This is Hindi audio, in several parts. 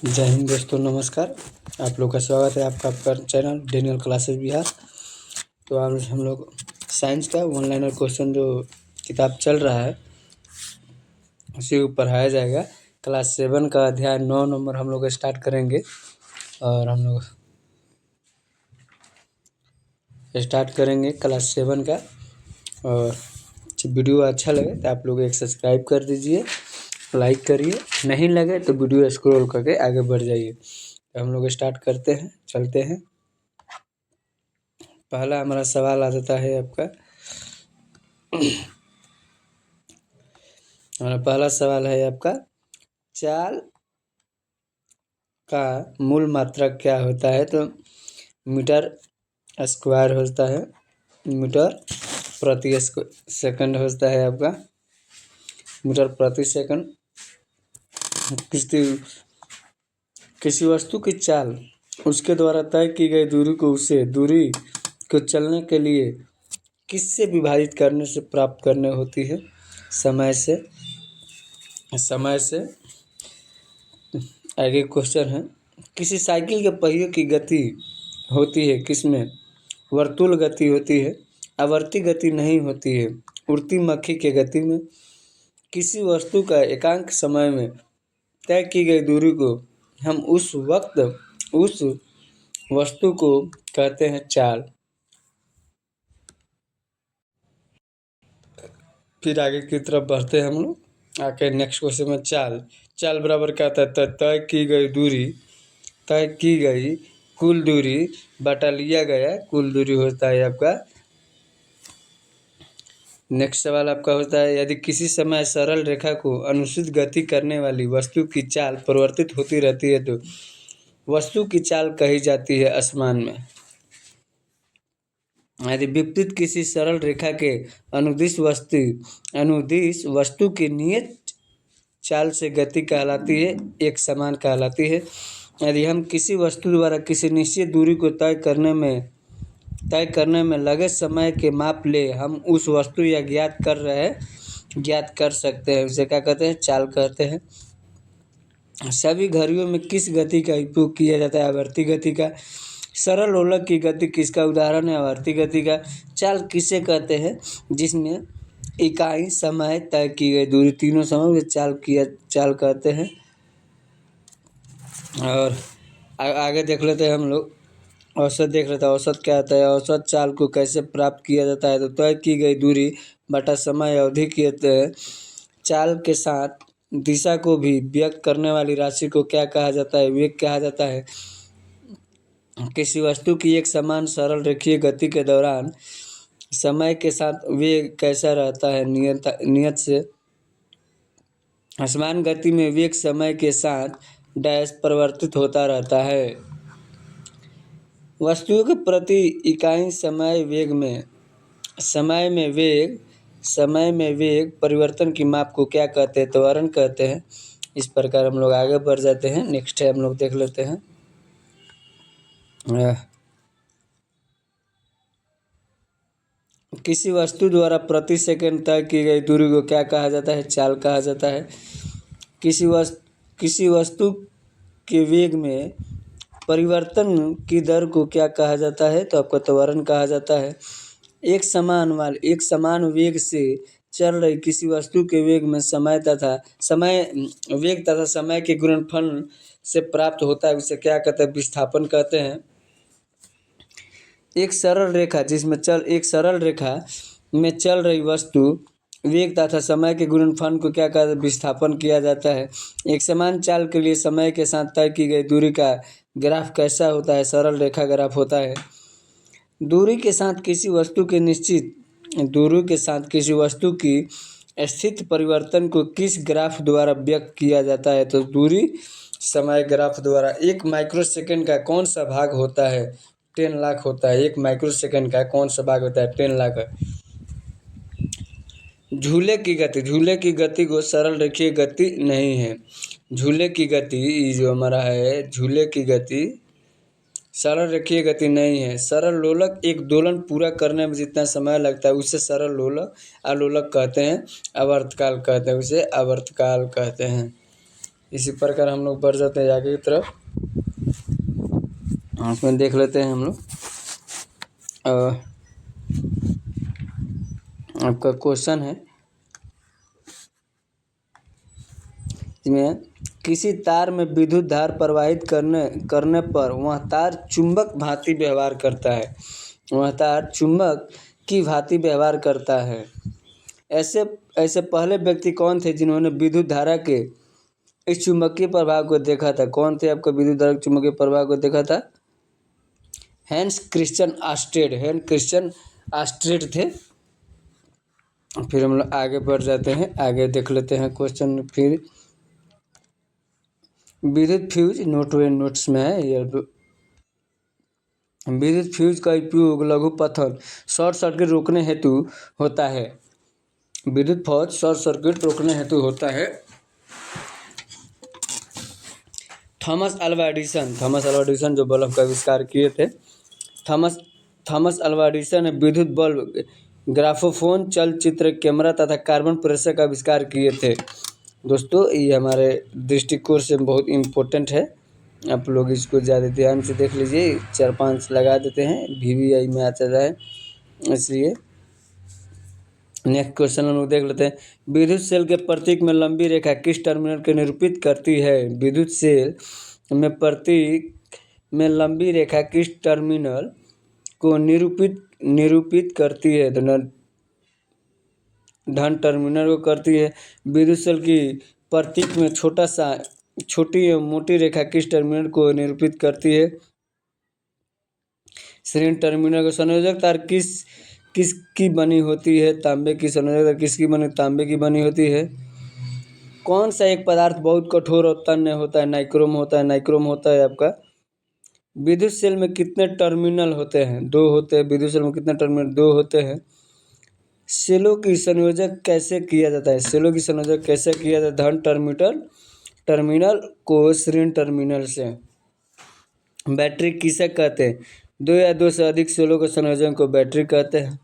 जय हिंद दोस्तों, नमस्कार। आप लोग का स्वागत है आपका चैनल डेनियल क्लासेस बिहार। तो आज हम लोग साइंस का वन लाइनर क्वेश्चन जो किताब चल रहा है उसी को पढ़ाया जाएगा। क्लास 7 का अध्याय 9 नंबर हम लोग स्टार्ट करेंगे और हम लोग स्टार्ट करेंगे क्लास 7 का। और वीडियो अच्छा लगे तो आप लोग एक सब्सक्राइब कर दीजिए, लाइक करिए, नहीं लगे तो वीडियो स्क्रॉल करके आगे बढ़ जाइए। तो हम लोग स्टार्ट करते हैं, चलते हैं। पहला हमारा सवाल आ जाता है आपका। हमारा पहला सवाल है आपका, चाल का मूल मात्रक क्या होता है? तो मीटर स्क्वायर होता है, मीटर प्रति सेकंड होता है आपका, मीटर प्रति सेकंड। किसी वस्तु की चाल उसके द्वारा तय की गई दूरी को दूरी को चलने के लिए किससे विभाजित करने से प्राप्त करने होती है? समय से। आगे क्वेश्चन है, किसी साइकिल के पहिए की गति होती है किसमें? वर्तुल गति होती है, आवर्ती गति नहीं होती है, उड़ती मक्खी के गति में। किसी वस्तु का एकांक समय में तय की गई दूरी को हम उस वस्तु को कहते हैं चाल। फिर आगे की तरफ बढ़ते हैं हम लोग। आके नेक्स्ट क्वेश्चन में चाल बराबर क्या होता है? तय की गई कुल दूरी बटा लिया गया कुल दूरी होता है आपका। नेक्स्ट सवाल आपका होता है, यदि किसी समय सरल रेखा को अनुचित गति करने वाली वस्तु की चाल परिवर्तित होती रहती है तो वस्तु की चाल कही जाती है आसमान में। यदि विपरीत किसी सरल रेखा के अनुदिश वस्तु की नियत चाल से गति कहलाती है, एक समान कहलाती है। यदि हम किसी वस्तु द्वारा किसी निश्चित दूरी को तय करने में लगे समय के माप ले हम उस वस्तु या ज्ञात कर सकते हैं, उसे क्या कहते हैं? चाल कहते हैं। सभी घड़ियों में किस गति का उपयोग किया जाता है? आवर्ती गति का। सरल लोलक की गति किसका उदाहरण है? आवर्ती गति का। चाल किसे कहते हैं? जिसमें इकाई, समय, तय की गई दूरी, तीनों समय चाल कहते हैं। और आगे देख लेते हैं हम लोग, औसत देख लेते हैं। औसत क्या होता है? औसत चाल को कैसे प्राप्त किया जाता है? तो तय की गई दूरी बटा समय अवधि कहते हैं। चाल के साथ दिशा को भी व्यक्त करने वाली राशि को क्या कहा जाता है? वेग कहा जाता है। किसी वस्तु की एक समान सरल रेखीय गति के दौरान समय के साथ वेग कैसा रहता है? नियत से। असमान गति में वेग समय के साथ डैश परिवर्तित होता रहता है। वस्तुओं के प्रति इकाई समय में वेग परिवर्तन की माप को क्या कहते हैं? त्वरण कहते हैं। इस प्रकार हम लोग आगे बढ़ जाते हैं। नेक्स्ट है हम लोग देख लेते हैं, किसी वस्तु द्वारा प्रति सेकंड तय की गई दूरी को क्या कहा जाता है? चाल कहा जाता है। किसी वस्तु के वेग में परिवर्तन की दर को क्या कहा जाता है? तो आपका त्वरण कहा जाता है। एक समान वेग से चल रही किसी वस्तु के वेग में वेग तथा समय के गुणनफल से प्राप्त होता है, उसे क्या कहते हैं? विस्थापन कहते हैं। एक सरल रेखा में चल रही वस्तु वेग तथा समय के गुणनफल को क्या कहते हैं? विस्थापन किया जाता है। एक समान चाल के लिए समय के साथ तय की गई दूरी का ग्राफ कैसा होता है? सरल रेखा ग्राफ होता है। दूरी के साथ किसी वस्तु की स्थिति परिवर्तन को किस ग्राफ द्वारा व्यक्त किया जाता है? तो दूरी समय ग्राफ द्वारा। एक माइक्रोसेकंड का कौन सा भाग होता है? 10 लाख होता है। एक माइक्रोसेकंड का कौन सा भाग होता है? 10 लाख। झूले की गति को सरल रेखीय गति नहीं है। झूले की गति जो हमारा है, झूले की गति सरल रेखीय गति नहीं है। सरल लोलक एक दोलन पूरा करने में जितना समय लगता है उसे सरल लोलक आलोलक कहते हैं। आवर्तकाल कहते हैं, उसे आवर्तकाल कहते हैं। इसी प्रकार हम लोग बढ़ जाते हैं आगे की तरफ। उसमें देख लेते हैं हम लोग आपका क्वेश्चन है इसमें, किसी तार में विद्युत धारा प्रवाहित करने पर वह तार चुंबक भांति व्यवहार करता है। वह तार चुंबक की भांति व्यवहार करता है। ऐसे पहले व्यक्ति कौन थे जिन्होंने विद्युत धारा के इस चुंबकीय प्रभाव को देखा था? कौन थे आपका विद्युत धारा के चुंबकीय प्रभाव को देखा था? हैंस क्रिश्चियन आस्ट्रेड थे। फिर हम लोग आगे बढ़ जाते हैं, आगे देख लेते हैं क्वेश्चन। फिर विद्युत फ्यूज नोट्स में है ये। विद्युत फ्यूज का उपयोग लघु पथन शॉर्ट सर्किट रोकने हेतु होता है। विद्युत फौज शॉर्ट सर्किट रोकने हेतु होता है। थॉमस अल्वा एडिसन जो बल्ब का आविष्कार किए थे, थॉमस अल्वा एडिसन ने विद्युत बल्ब, ग्राफोफोन, चलचित्र कैमरा तथा कार्बन प्रेशर का आविष्कार किए थे। दोस्तों ये हमारे दृष्टिकोण से बहुत इम्पोर्टेंट है, आप लोग इसको ज़्यादा ध्यान से देख लीजिए। 4-5 लगा देते हैं, VVI में आ जाता है इसलिए। नेक्स्ट क्वेश्चन हम लोग देख लेते हैं। विद्युत सेल के प्रतीक में लंबी रेखा किस टर्मिनल को निरूपित करती है? विद्युत सेल में प्रतीक में लंबी रेखा किस टर्मिनल को निरूपित करती है? तो धन टर्मिनल को करती है। विद्युत सेल की प्रतीक में छोटी एवं मोटी रेखा किस टर्मिनल को निरूपित करती है? ऋण टर्मिनल को। संयोजक तार किसकी बनी होती है? तांबे की। संयोजक तार किसकी बनी? तांबे की बनी होती है। कौन सा एक पदार्थ बहुत कठोर और तन्य होता है? नाइक्रोम होता है आपका। विद्युत सेल में कितने टर्मिनल होते हैं? 2 होते हैं। विद्युत सेल में कितने टर्मिनल? 2 होते हैं। सेलों की संयोजक कैसे किया जाता है? धन टर्मिनल को ऋण टर्मिनल से। बैटरी किसे कहते हैं? 2 या 2 से अधिक सेलों के संयोजन को बैटरी कहते हैं।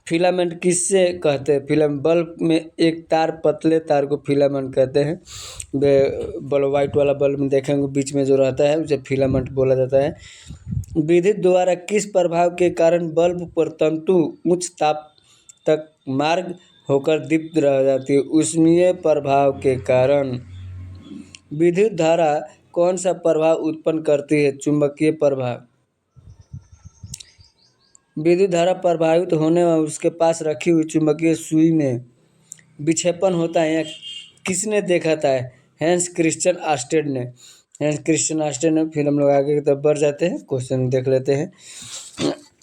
फिलामेंट किससे कहते हैं? फिलामेंट, बल्ब में एक पतले तार को फिलामेंट कहते हैं। बल्ब, वाइट वाला बल्ब में देखेंगे बीच में जो रहता है उसे फिलामेंट बोला जाता है। विद्युत द्वारा किस प्रभाव के कारण बल्ब पर तंतु उच्च ताप तक मार्ग होकर दीप्त रह जाती है? ऊष्मीय प्रभाव के कारण। विद्युत धारा कौन सा प्रभाव उत्पन्न करती है? चुंबकीय प्रभाव। विद्युत धारा प्रभावित होने में उसके पास रखी हुई चुंबकीय सुई में विक्षेपण होता है। यह किसने देखा था? हैंस क्रिश्चियन आस्टेड ने। फिर हम लोग आगे की तरफ बढ़ जाते हैं, क्वेश्चन देख लेते हैं।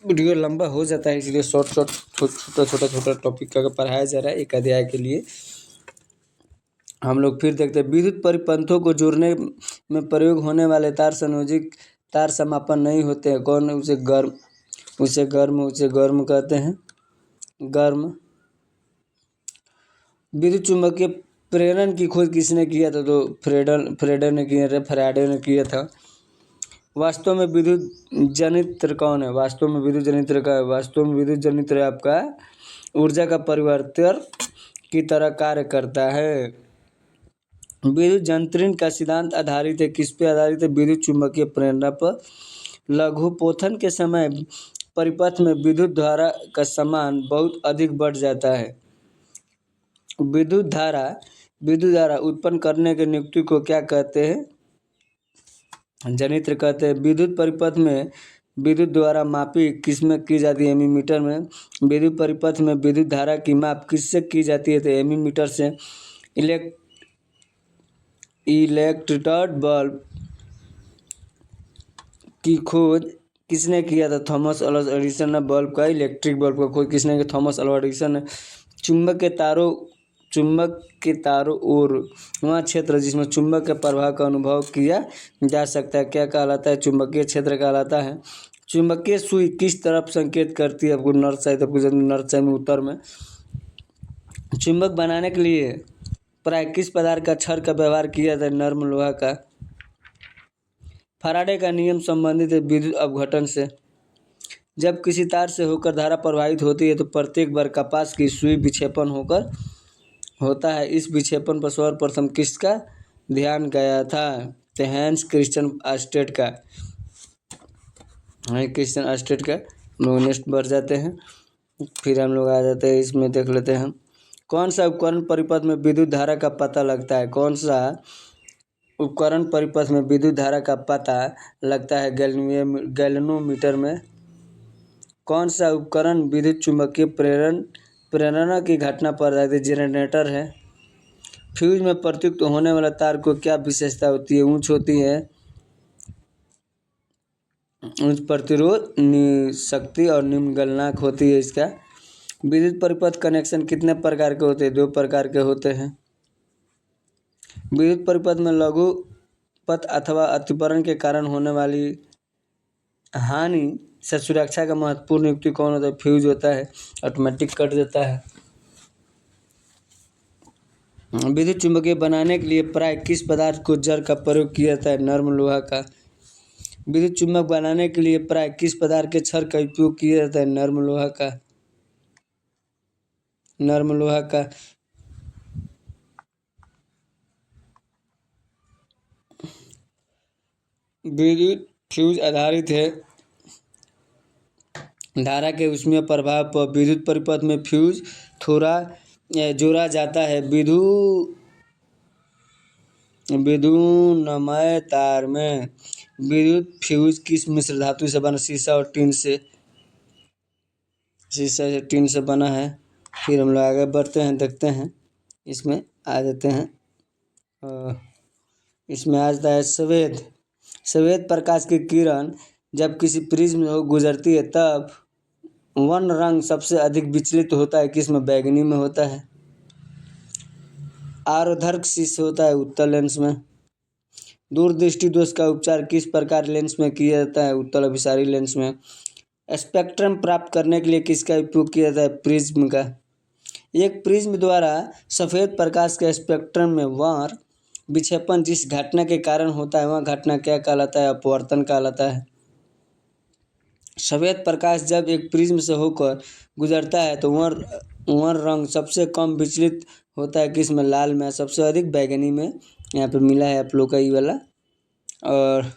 वीडियो लंबा हो जाता है इसलिए छोटा टॉपिक का पढ़ाया जा रहा है एक अध्याय के लिए। हम लोग फिर देखते हैं। विद्युत परिपथों को जोड़ने में प्रयोग होने वाले तार संयोजित तार समापन नहीं होते हैं। कौन? उसे गर्म कहते हैं। गर्म। विद्युत चुम्बकीय प्रेरण की खोज किसने किया था? तो फ्राडे ने किया था। वास्तव में विद्युत जनित्र कौन है? वास्तव में विद्युत जनित्र आपका ऊर्जा का परिवर्तक की तरह कार्य करता है। विद्युत जंत्रीन का सिद्धांत आधारित है किस पे आधारित है? विद्युत चुम्बकीय प्रेरणा पर। लघुपोथन के समय परिपथ में विद्युत धारा का समान बहुत अधिक बढ़ जाता है। विद्युत धारा उत्पन्न करने के नियुक्ति को क्या कहते हैं? जनित्र कहते हैं। विद्युत परिपथ में विद्युत द्वारा मापी किसमें की जाती है? एमीमीटर में। विद्युत परिपथ में विद्युत धारा की माप किससे की जाती है? तो एमीमीटर से। इलेक्ट्रिक बल्ब की खोज किसने किया था? थॉमस अल्वा एडिसन ने। बल्ब का, इलेक्ट्रिक बल्ब का खोज किसने किया? थॉमस अल्वा एडिसन ने। चुंबक के तारों और वहाँ क्षेत्र जिसमें चुंबक के प्रभाव का अनुभव किया जा सकता है क्या कहलाता है? चुंबकीय क्षेत्र कहलाता है। चुंबकीय सुई किस तरफ संकेत करती है? आपको नॉर्थ साइड में, उत्तर में। चुंबक बनाने के लिए प्राय किस पदार्थ का क्षर का व्यवहार किया जाता है? नर्म लोहा का। फैराडे का नियम संबंधित है विद्युत अपघटन से। जब किसी तार से होकर धारा प्रवाहित होती है तो प्रत्येक बार कपास की सुई विक्षेपण होता है। इस विक्षेपण पर सर्वप्रथम किसका ध्यान गया था। तो हैंस क्रिश्चियन अस्टेट का क्रिश्चियन अस्टेट का हम लोग नेक्स्ट बढ़ जाते हैं। फिर हम लोग आ जाते हैं, इसमें देख लेते हैं कौन सा उपकरण परिपथ में विद्युत धारा का पता लगता है। कौन सा उपकरण परिपथ में विद्युत धारा का पता लगता है गैल्वेनोमीटर में। कौन सा उपकरण विद्युत चुम्बकीय प्रेरणा की घटना पर आधारित जनरेटर है। फ्यूज में प्रयुक्त होने वाला तार को क्या विशेषता होती है। ऊंच होती है, उच्च प्रतिरोध शक्ति और निम्न गलनांक होती है इसका। विद्युत परिपथ कनेक्शन कितने प्रकार के होते हैं। 2 प्रकार के होते हैं। विद्युत परिपथ में लघु पथ अथवा अतिपरण के कारण होने वाली हानि से सुरक्षा का महत्वपूर्ण युक्ति कौन होता है। फ्यूज होता है, ऑटोमेटिक कट देता है। विद्युत चुम्बकीय बनाने के लिए प्राय किस पदार्थ को जड़ का प्रयोग किया जाता है। नर्म लोहा का। विद्युत चुम्बक बनाने के लिए प्राय किस पदार्थ के छड़ का उपयोग किया जाता है। नर्म लोहा का। नर्म लोहा का। विद्युत फ्यूज आधारित है धारा के ऊष्मीय प्रभाव पर। विद्युत परिपथ में फ्यूज थोड़ा जोड़ा जाता है। विद्युन्मय तार में विद्युत फ्यूज किस मिश्र धातु से बना। शीशा और टीन से। शीशा से टीन से बना है। फिर हम लोग आगे बढ़ते हैं, देखते हैं इसमें आ जाते हैं। इसमें आ जाता है सफेद प्रकाश की किरण जब किसी प्रिज्म से गुजरती है तब वर्ण रंग सबसे अधिक विचलित होता है। किसमें। बैंगनी में होता है। आरोधर्क शीशे होता है उत्तल लेंस में। दूरदृष्टि दोष का उपचार किस प्रकार लेंस में किया जाता है। उत्तल अभिसारी लेंस में। स्पेक्ट्रम प्राप्त करने के लिए किसका उपयोग किया जाता है। प्रिज्म का। एक प्रिज्म द्वारा सफेद प्रकाश के स्पेक्ट्रम में वर्ण विक्षेपण जिस घटना के कारण होता है वह घटना क्या कहलाता है। अपवर्तन कहलाता है। सफेद प्रकाश जब एक प्रिज्म से होकर गुजरता है तो वह रंग सबसे कम विचलित होता है। किसमें। लाल में। सबसे अधिक बैंगनी में। यहाँ पे मिला है आप लोग का ये वाला। और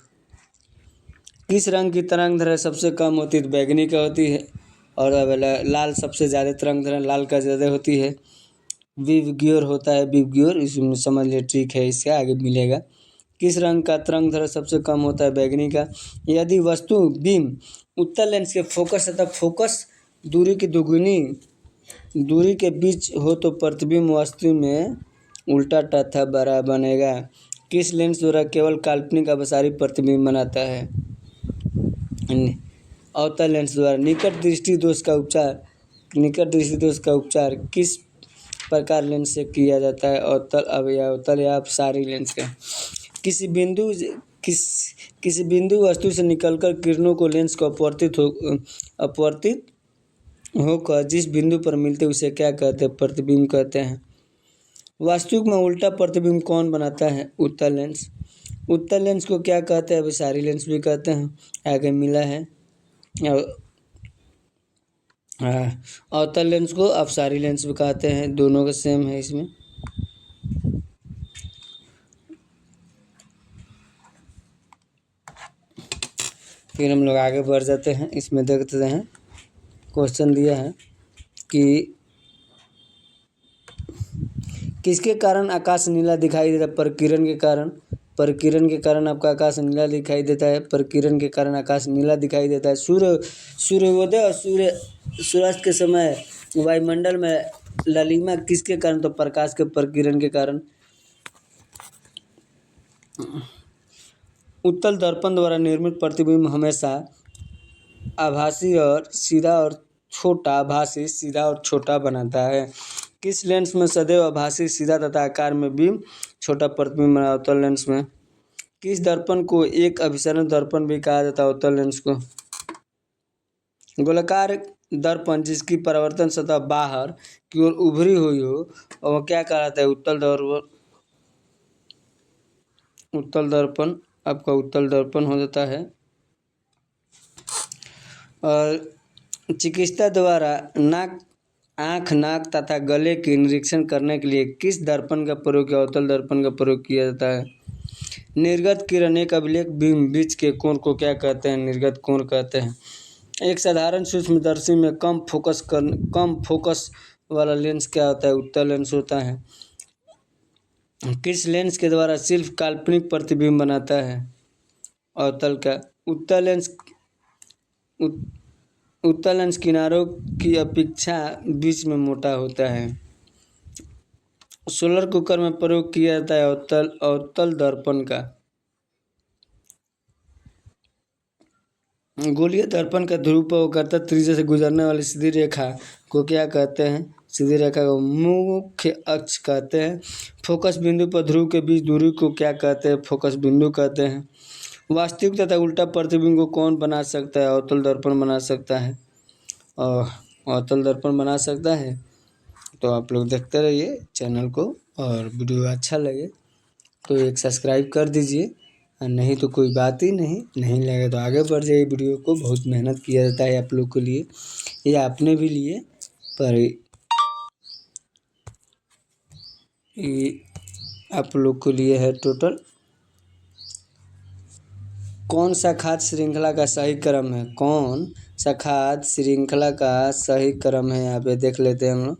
किस रंग की तरंग दैर्घ्य सबसे कम होती है। तो बैंगनी का होती है। और लाल सबसे ज़्यादा तरंग दैर्घ्य लाल का ज़्यादा होती है। विवग्योर होता है। विवग्योर इसमें समझ लिए ठीक है, इससे आगे मिलेगा। किस रंग का तरंग दैर्घ्य सबसे कम होता है। बैंगनी का। यदि वस्तु बीम उत्तल लेंस के फोकस तथा फोकस दूरी की दुगुनी दूरी के बीच हो तो प्रतिबिंब वस्तु में उल्टा तथा बड़ा बनेगा। किस लेंस द्वारा केवल काल्पनिक अपसारी प्रतिबिंब बनाता है। अवतल लेंस द्वारा। निकट दृष्टि दोष का उपचार किस प्रकार लेंस से किया जाता है। अवतल या अपसारी लेंस का। किसी बिंदु वस्तु से निकलकर किरणों को लेंस को अपवर्तित होकर जिस बिंदु पर मिलते उसे क्या कहते हैं। प्रतिबिंब कहते हैं। वास्तविक में उल्टा प्रतिबिंब कौन बनाता है। उत्तल लेंस। उत्तल लेंस को क्या कहते हैं। अभिसारी लेंस भी कहते हैं। आगे मिला है। अवतल लेंस को अपसारी लेंस भी कहते हैं। दोनों का सेम है इसमें। फिर हम लोग आगे बढ़ जाते हैं। इसमें देखते हैं क्वेश्चन दिया है कि किसके कारण आकाश नीला दिखाई देता है। प्रकिरण के कारण आपका आकाश नीला दिखाई देता है। प्रकिरण के कारण आकाश नीला दिखाई देता है। सूर्योदय और सूर्यास्त के समय वायुमंडल में लालिमा किसके कारण। तो प्रकाश के प्रकिरण के कारण। उत्तल दर्पण द्वारा निर्मित प्रतिबिंब हमेशा आभासी सीधा और छोटा बनाता है। किस लेंस में सदैव आभासी सीधा तथा आकार में बिंब छोटा प्रतिबिंब बना। उत्तल लेंस में। किस दर्पण को एक अभिसरण दर्पण भी कहा जाता है। उत्तल लेंस को। गोलाकार दर्पण जिसकी परावर्तन सतह बाहर की ओर उभरी हुई हो और क्या कहलाता है। उत्तल दर्पण आपका उत्तल दर्पण हो जाता है। और चिकित्सा द्वारा नाक आँख, नाक तथा गले के निरीक्षण करने के लिए किस दर्पण का प्रयोग या अवतल दर्पण का प्रयोग किया जाता है? निर्गत किरण एक अभिलेख बीम बीच के कोण को क्या कहते हैं? निर्गत कोण कहते हैं। एक साधारण सूक्ष्मदर्शी में कम फोकस वाला लेंस क्या होता है? उत्तल लेंस होता है। किस लेंस के द्वारा सिर्फ काल्पनिक प्रतिबिंब बनाता है? अवतल का। उत्तल लेंस किनारों की अपेक्षा बीच में मोटा होता है। सोलर कुकर में प्रयोग किया जाता है अवतल दर्पण का। गोलीय दर्पण का ध्रुव पर वक्रता त्रिज्या से गुजरने वाली सीधी रेखा को क्या कहते हैं? सीधी रेखा को मुख्य अक्ष कहते हैं। फोकस बिंदु पर ध्रुव के बीच दूरी को क्या कहते हैं? फोकस बिंदु कहते हैं। वास्तविक तथा उल्टा प्रतिबिंब को कौन बना सकता है? अवतल दर्पण बना सकता है। और अवतल दर्पण बना सकता है। तो आप लोग देखते रहिए चैनल को, और वीडियो अच्छा लगे तो एक सब्सक्राइब कर दीजिए, और नहीं तो कोई बात ही नहीं लगे तो आगे बढ़ जाइए। वीडियो को बहुत मेहनत किया जाता है आप लोग के लिए, या अपने भी लिए, पर ये आप लोग के लिए है टोटल। कौन सा खाद्य श्रृंखला का सही क्रम है? कौन सा खाद्य श्रृंखला का सही क्रम है? यहाँ पे देख लेते हैं हम लोग।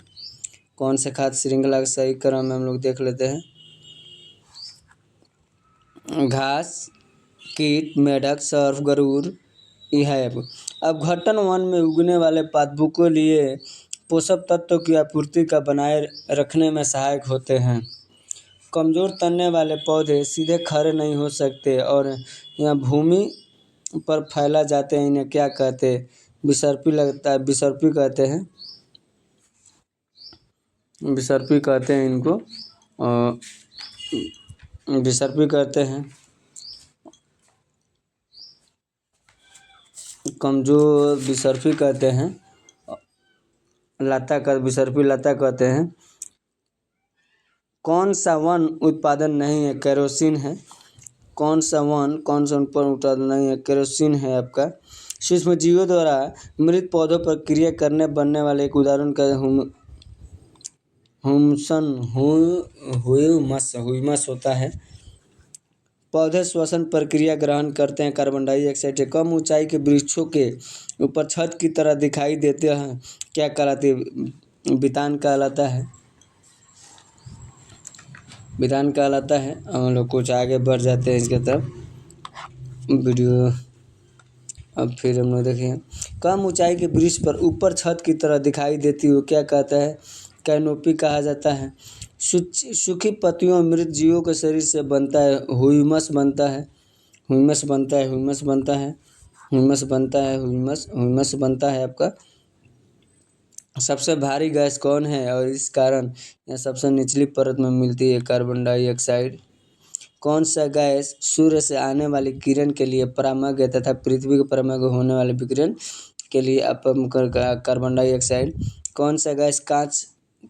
कौन सा खाद्य श्रृंखला का सही क्रम है हम लोग देख लेते हैं। घास, कीट, मेढक, सर्प, गरुड़, यह है। अब घट्टन वन में उगने वाले पादपों के लिए पोषक तत्वों की आपूर्ति का बनाए रखने में सहायक होते हैं। कमज़ोर तने वाले पौधे सीधे खड़े नहीं हो सकते और यह भूमि पर फैला जाते हैं। इन्हें क्या कहते हैं? बिसर्पी कहते हैं। बिसर्पी कहते हैं इनको, बिसर्पी कहते हैं। कमजोर बिसर्पी कहते हैं। बिसर्पी लता कहते हैं। कौन सा वन उत्पादन नहीं है? केरोसिन है। कौन सा उत्पादन नहीं है? केरोसिन है आपका। सूक्ष्म जीवों द्वारा मृत पौधों पर क्रिया करने बनने वाले एक उदाहरण का ह्यूमस होता है। पौधे श्वसन प्रक्रिया ग्रहण करते हैं कार्बन डाइऑक्साइड से। कम ऊंचाई के वृक्षों के ऊपर छत की तरह दिखाई देते हैं, क्या कहलाते हैं? बितान कहलाता है। बितान कहलाता है। हम लोग कुछ आगे बढ़ जाते हैं इसके तरफ। वीडियो अब फिर हम लोग देखें। कम ऊंचाई के वृक्ष पर ऊपर छत की तरह दिखाई देती हो क्या कहता है? कैनोपी कहा जाता है। सूखी पत्तियों मृत जीवों के शरीर से बनता है। ह्यूमस बनता है। ह्यूमस बनता है आपका। सबसे भारी गैस कौन है और इस कारण यह सबसे निचली परत में मिलती है? Carbon dioxide. कौन सा गैस सूर्य से आने वाली किरण के लिए परामर्श तथा पृथ्वी के परामर्श होने वाले विकिरण के लिए कार्बन डाइऑक्साइड। कौन सा गैस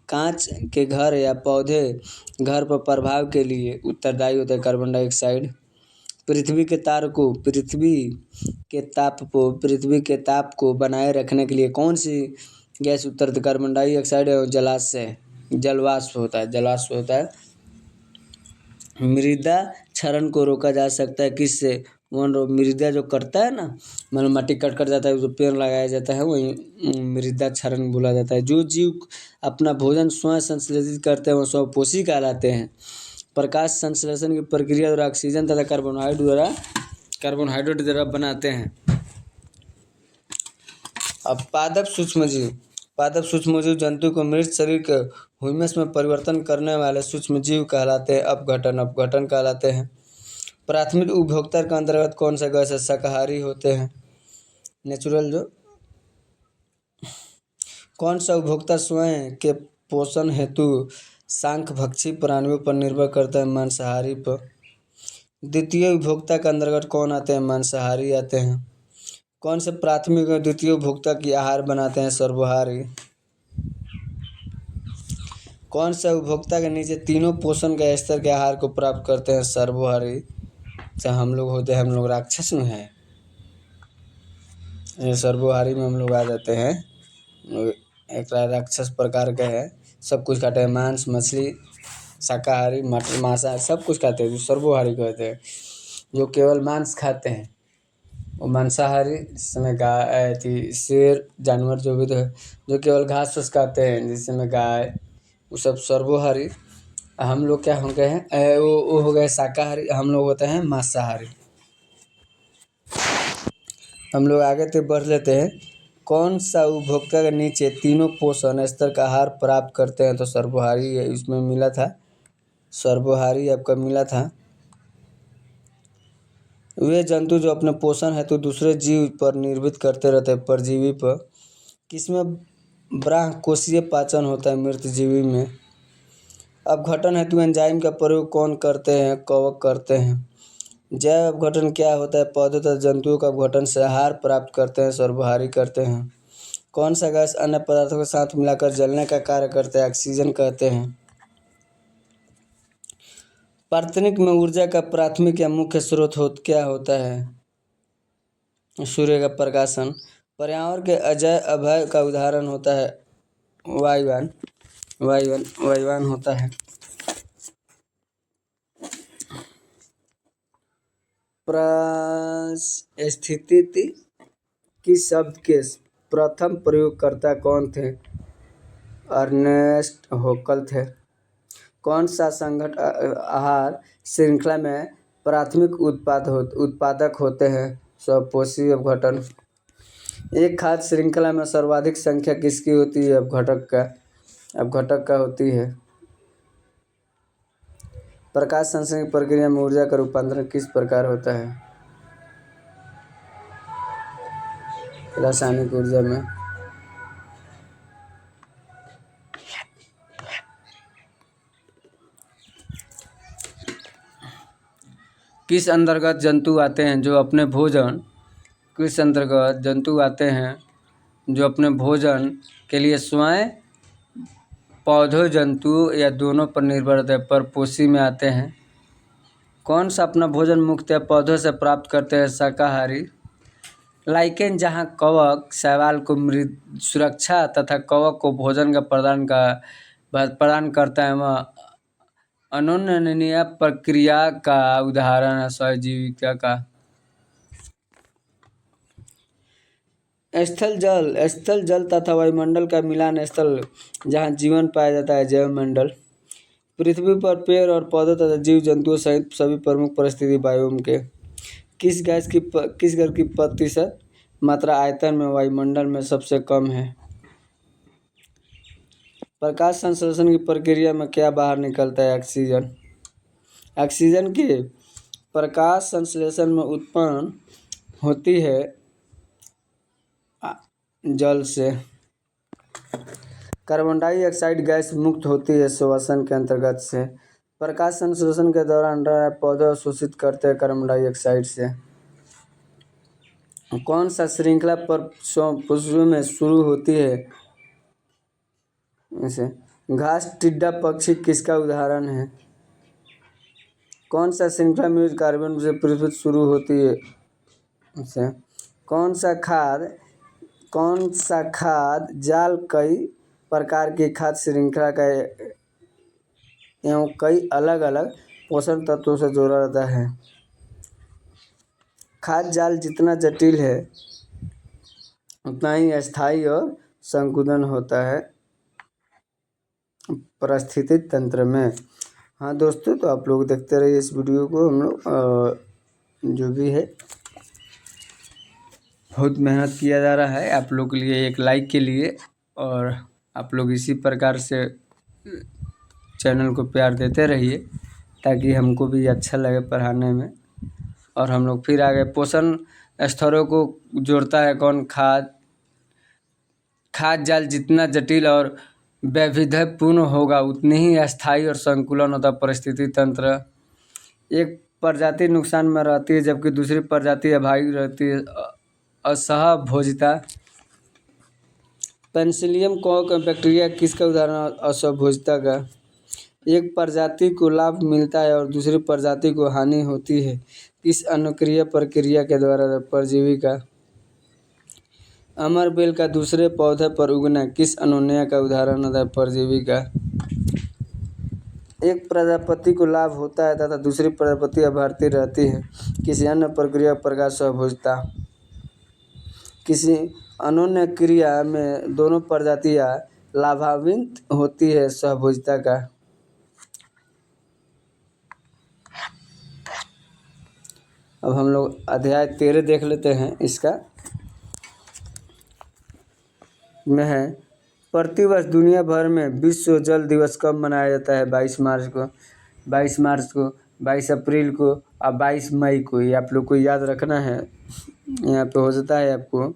कांच के घर या पौधे घर पर प्रभाव के लिए उत्तरदायी होता है? Carbon dioxide. पृथ्वी के ताप को बनाए रखने के लिए कौन सी गैस उत्तरदायी? कार्बन डाइऑक्साइड और जलवाष्प होता है। मृदा क्षरण को रोका जा सकता है किससे? मृदा जो कटता है ना, मतलब माटी कट जाता है, जो पेड़ लगाया जाता है, वही मृदा क्षरण बोला जाता है। जो जीव अपना भोजन स्वयं संश्लेषित करते हैं वो स्वपोषी कहलाते हैं। प्रकाश संश्लेषण की प्रक्रिया द्वारा ऑक्सीजन तथा कार्बोहाइड्रेट द्वारा बनाते हैं। अब पादप सूक्ष्मजीव जंतु को मृत शरीर के ह्यूमस में परिवर्तन करने वाले सूक्ष्मजीव कहलाते हैं। अपघटन कहलाते हैं। प्राथमिक उपभोक्ता के अंतर्गत कौन सा गैस है? शाकाहारी होते हैं, नेचुरल जो। कौन सा उपभोक्ता स्वयं के पोषण हेतु शाकभक्षी प्राणियों पर निर्भर करता है? मांसाहारी पर। द्वितीय उपभोक्ता के अंतर्गत कौन आते हैं? मांसाहारी आते हैं। कौन से प्राथमिक और द्वितीय उपभोक्ता की आहार बनाते हैं? सर्वोहारी। कौन सा उपभोक्ता के नीचे तीनों पोषण के स्तर के आहार को प्राप्त करते हैं? सर्वोहारी। हम लोग राक्षस में हैं, सर्वोहारी में हम लोग आ जाते हैं। एक राक्षस प्रकार का है, सब कुछ खाते हैं, मांस मछली शाकाहारी मटन मांसाहारी सब कुछ खाते हैं, जो सर्वोहारी कहते हैं। जो केवल मांस खाते हैं वो मांसाहारी, जिसमें गाय थी शेर जानवर जो भी तो है, जो केवल घास फूस खाते हैं जिसमें गाय, वो सब सर्वोहारी। हम लोग क्या हो गए हैं, वो हो गए शाकाहारी, हम लोग होते हैं मांसाहारी। हम लोग आगे तो बढ़ लेते हैं। कौन सा उपभोक्ता के नीचे तीनों पोषण स्तर का आहार प्राप्त करते हैं, तो सर्वोहारी है, इसमें मिला था सर्वोहारी आपका मिला था। वे जंतु जो अपने पोषण हेतु दूसरे जीव पर निर्भर करते रहते हैं, परजीवी पर, किसमें बाह्यकोषीय पाचन होता है मृत जीवी में। अपघटन हेतु एंजाइम का प्रयोग कौन करते हैं, कवक करते हैं। जैव अपघटन क्या होता है, पौधों तथा जंतुओं का अपघटन से आहार प्राप्त करते हैं, सर्वोहारी करते हैं। कौन सा गैस अन्य पदार्थों के साथ मिलाकर जलने का कार्य करता है, ऑक्सीजन कहते हैं। प्राथमिक में ऊर्जा का प्राथमिक या मुख्य स्रोत क्या होता है, सूर्य का प्रकाशन। पर्यावरण के अजय अभय का उदाहरण होता है वायुयान, वायुयान होता है। पारिस्थितिकी की शब्द के प्रथम प्रयोगकर्ता कौन थे, अर्नेस्ट होकल थे। कौन सा संगठन आहार श्रृंखला में प्राथमिक उत्पादक होते हैं, स्वपोषी अपघटन। एक खाद्य श्रृंखला में सर्वाधिक संख्या किसकी होती है, अपघटक का होती है। प्रकाश संश्लेषण की प्रक्रिया में ऊर्जा का रूपांतरण किस प्रकार होता है, रासायनिक ऊर्जा में। किस अंतर्गत जंतु आते हैं जो अपने भोजन किस अंतर्गत जंतु आते हैं जो अपने भोजन के लिए स्वयं पौधों जंतु या दोनों पर निर्भर रहते हैं, परपोषी में आते हैं। कौन सा अपना भोजन मुख्यतः पौधों से प्राप्त करते हैं, शाकाहारी। लाइकेन जहाँ कवक शैवाल को सुरक्षा तथा कवक को भोजन का प्रदान करता है, वह अनुन्नयनीय प्रक्रिया का उदाहरण है, सहजीविका का। स्थल जल तथा वायुमंडल का मिलान स्थल जहाँ जीवन पाया जाता है, जैवमंडल। पृथ्वी पर पेड़ और पौधों तथा जीव जंतुओं सहित सभी प्रमुख परिस्थिति बायोम के किस गैस की प्रतिशत मात्रा आयतन में वायुमंडल में सबसे कम है। प्रकाश संश्लेषण की प्रक्रिया में क्या बाहर निकलता है, ऑक्सीजन। ऑक्सीजन की प्रकाश संश्लेषण में उत्पन्न होती है जल से। कार्बन डाइऑक्साइड गैस मुक्त होती है श्वसन के अंतर्गत से। प्रकाश संश्लेषण के दौरान पौधे अवशोषित करते हैं कार्बन डाइऑक्साइड से। कौन सा श्रृंखला पर पुष्पों में शुरू होती है, इसे घास टिड्डा पक्षी किसका उदाहरण है। कौन सा श्रृंखला म्यूज कार्बन से पृथ्वी शुरू होती है, इसे कौन सा खाद जाल कई प्रकार की खाद्य श्रृंखला का एवं कई अलग अलग पोषण तत्वों से जोड़ा रहता है। खाद्य जाल जितना जटिल है उतना ही अस्थायी और संकुचन होता है परिस्थिति तंत्र में। हाँ दोस्तों, तो आप लोग देखते रहिए इस वीडियो को। हम लोग जो भी है बहुत मेहनत किया जा रहा है आप लोग के लिए, एक लाइक के लिए, और आप लोग इसी प्रकार से चैनल को प्यार देते रहिए ताकि हमको भी अच्छा लगे पढ़ाने में। और हम लोग फिर आगे पोषण स्तरों को जोड़ता है कौन, खाद्य जाल जितना जटिल और वैविध्यपूर्ण होगा उतनी ही अस्थायी और संकुलन होता परिस्थिति तंत्र। एक प्रजाति नुकसान में रहती है जबकि दूसरी प्रजाति अभावी रहती है, असहभोजिता। पेनिसिलियम कॉक बैक्टीरिया किसका उदाहरण, असहभोजिता का। एक प्रजाति को लाभ मिलता है और दूसरी प्रजाति को हानि होती है, इस अनुक्रिया प्रक्रिया के द्वारा, परजीवी का। अमर बेल का दूसरे पौधे पर उगना किस अनुनय का उदाहरण होता है? परजीवी का। एक प्रजापति को लाभ होता है तथा दूसरी प्रजापति अभारती रहती है। किसी अन्य प्रक्रिया प्रकार सहभोजता। किसी अनुन्नय क्रिया में दोनों प्रजातियां लाभान्वित होती है, सहभोजता का। अब हम लोग अध्याय 13 देख लेते हैं। इसका में है प्रतिवर्ष दुनिया भर में विश्व जल दिवस कब मनाया जाता है? 22 मार्च को, 22 मार्च को, 22 अप्रैल को और 22 मई को। ये आप लोग को याद रखना है। यहाँ पे हो जाता है आपको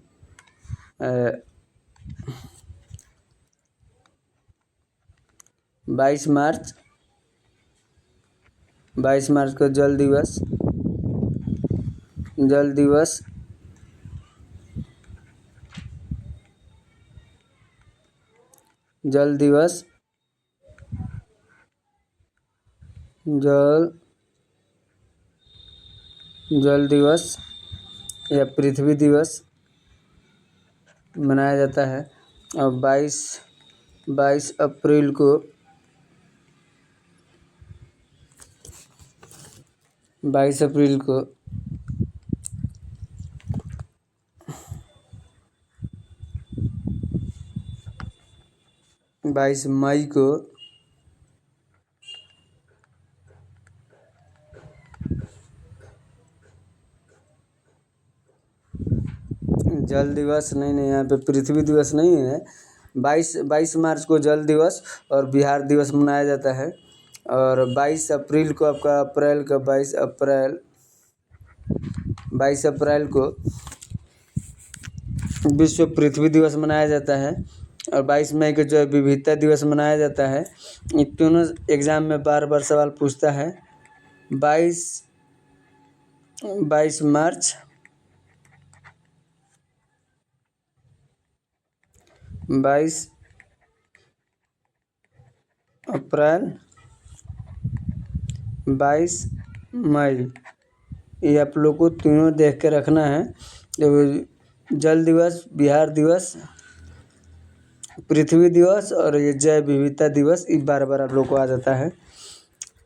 22 मार्च, 22 मार्च को जल दिवस, जल दिवस जल दिवस, जल दिवस या पृथ्वी दिवस मनाया जाता है। और 22 अप्रैल को 22 अप्रैल को 22 मई को जल दिवस नहीं, यहाँ पे पृथ्वी दिवस नहीं है। 22 मार्च को जल दिवस और बिहार दिवस मनाया जाता है। और 22 अप्रैल को आपका अप्रैल का 22 अप्रैल को विश्व पृथ्वी दिवस मनाया जाता है। और 22 मई को जो है विविधता दिवस मनाया जाता है। ये दोनों एग्जाम में बार बार सवाल पूछता है। 22 मार्च, 22 अप्रैल, 22 मई, ये आप लोग को तीनों देख के रखना है। जल दिवस, बिहार दिवस, पृथ्वी दिवस और ये जैव विविधता दिवस, ये बार बार आप लोग को आ जाता है।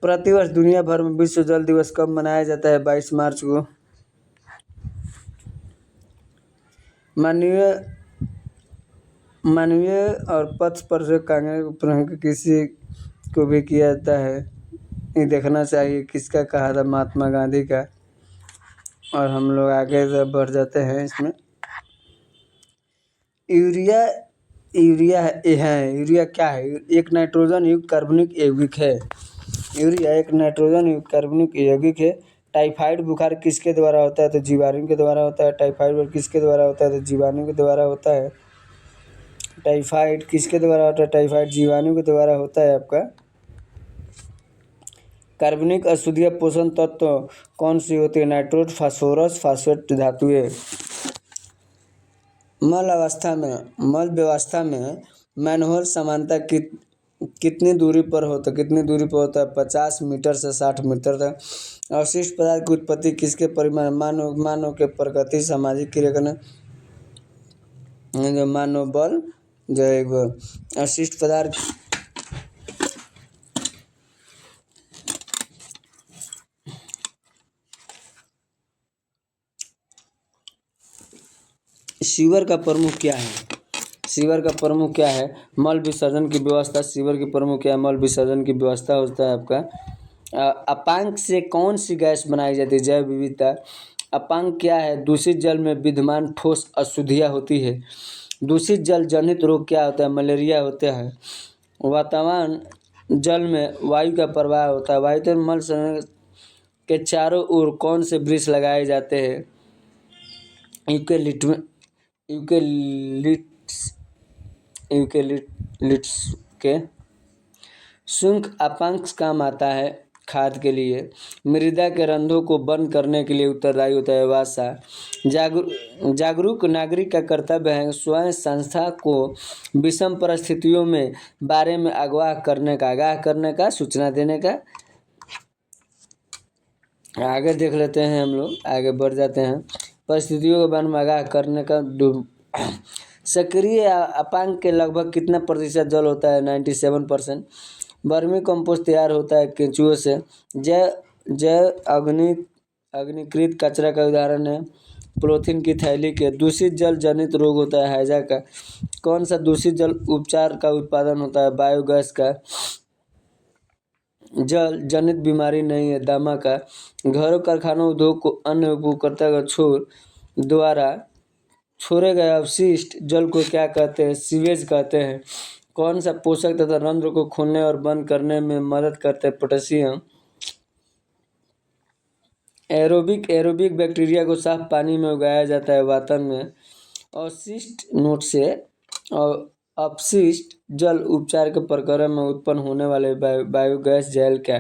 प्रतिवर्ष दुनिया भर में विश्व जल दिवस कब मनाया जाता है? 22 मार्च को। मानवीय और पथ पर से कांग्रेस किसी को भी किया जाता है, ये देखना चाहिए किसका कहा था? महात्मा गांधी का। और हम लोग आगे बढ़ जाते हैं। इसमें यूरिया क्या है? एक नाइट्रोजन युक्त कार्बनिक यौगिक है। यूरिया एक नाइट्रोजन युक्त कार्बनिक यौगिक है। टाइफाइड बुखार किसके द्वारा होता है? तो जीवाणु के द्वारा होता है। टाइफाइड किसके द्वारा होता है? तो जीवाणु के द्वारा होता है। टाइफाइड किसके द्वारा होता है? टाइफाइड जीवाणु के द्वारा होता है आपका। कार्बनिक अशुद्धियाँ पोषण तत्व कौन सी होती है? नाइट्रोट, फास्फोरस, फास्फेट धातुएं। मल व्यवस्था में मैनहोल सामान्यतः कितनी दूरी पर होता है? 50 मीटर से 60 मीटर तक। अवशिष्ट पदार्थ की उत्पत्ति किसके परिमाण? मानव के प्रकृति, सामाजिक क्रियाकलाप, जो मानव बल, जो एक अवशिष्ट पदार्थ। सीवर का प्रमुख क्या है? सीवर का प्रमुख क्या है? मल विसर्जन की व्यवस्था। सीवर की प्रमुख क्या है? मल विसर्जन की व्यवस्था होता है आपका। अपांक से कौन सी गैस बनाई जाती है? जैव विविधता। अपांक क्या है? दूषित जल में विद्यमान ठोस अशुद्धियाँ होती है। दूषित जल जनित रोग क्या होता है? मलेरिया होता है। वातावरण जल में वायु का प्रवाह होता है। वायु मल के चारों ओर कौन से वृक्ष लगाए जाते हैं? यूकेलिप्टस के। शुष्क अपांक काम आता है खाद के लिए। मृदा के रंध्रों को बंद करने के लिए उत्तरदायी होता है वसा। जागरूक नागरिक का कर्तव्य है स्वयं संस्था को विषम परिस्थितियों में बारे में आगाह करने का, सूचना देने का। आगे देख लेते हैं, हम लोग आगे बढ़ जाते हैं। परिस्थितियों के बारे में आगाह करने का सक्रिय अपांग के लगभग कितना प्रतिशत जल होता है? 97%। वर्मी कंपोस्ट तैयार होता है केंचुए से। जैव अग्निकृत कचरा का उदाहरण है पॉलीथीन की थैली के। दूषित जल जनित रोग होता है हैजा का। कौन सा दूषित जल उपचार का उत्पादन होता है? बायोगैस का। जल जनित बीमारी नहीं है दमा का। घरों कारखानों उद्योग को अन्य उपभोक्ता द्वारा छोड़े गए अवशिष्ट जल को क्या कहते हैं? सीवेज कहते हैं। कौन सा पोषक तथा रंध्र को खोलने और बंद करने में मदद करते हैं? पोटेशियम। एरोबिक बैक्टीरिया को साफ पानी में उगाया जाता है वातन में। अवशिष्ट नोट से अपशिष्ट जल उपचार के प्रक्रम में उत्पन्न होने वाले बायोगैस जैल का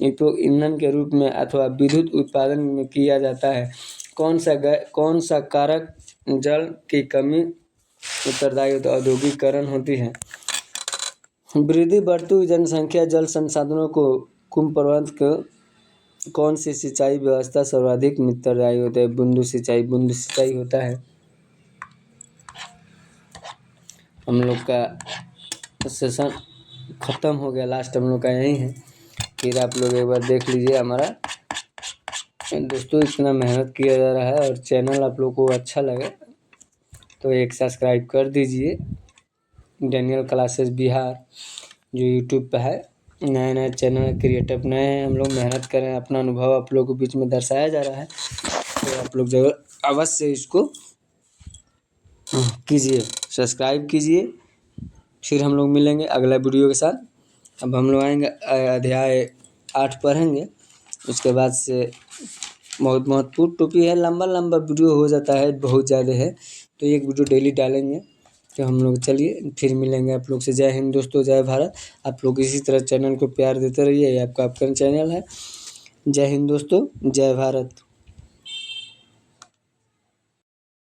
उपयोग ईंधन के रूप में अथवा विद्युत उत्पादन में किया जाता है। कौन सा कारक जल की कमी उत्तरदायी औद्योगिकरण होती है? वृद्धि बढ़ती हुई जनसंख्या जल संसाधनों को कुप्रबंधन को कौन सी सिंचाई व्यवस्था सर्वाधिक उत्तरदायी होता है? बूंद सिंचाई होता है। हम लोग का सेशन ख़त्म हो गया, लास्ट हम लोग का यही है। फिर आप लोग एक बार देख लीजिए हमारा। दोस्तों इतना मेहनत किया जा रहा है और चैनल आप लोग को अच्छा लगे तो एक सब्सक्राइब कर दीजिए। डैनियल क्लासेस बिहार जो यूट्यूब पे है, नए चैनल क्रिएटर नए हैं, हम लोग मेहनत करें, अपना अनुभव आप लोगों के बीच में दर्शाया जा रहा है तो आप लोग जरूर अवश्य इसको कीजिए, सब्सक्राइब कीजिए। फिर हम लोग मिलेंगे अगला वीडियो के साथ। अब हम लोग आएंगे अध्याय 8 पढ़ेंगे। उसके बाद से बहुत महत्वपूर्ण टॉपिक है, लंबा वीडियो हो जाता है, बहुत ज़्यादा है तो एक वीडियो डेली डालेंगे। तो हम लोग चलिए फिर मिलेंगे आप लोग से। जय हिंद दोस्तों, जय भारत। आप लोग इसी तरह चैनल को प्यार देते रहिए, आपका अपना चैनल है। जय हिंद दोस्तों, जय भारत।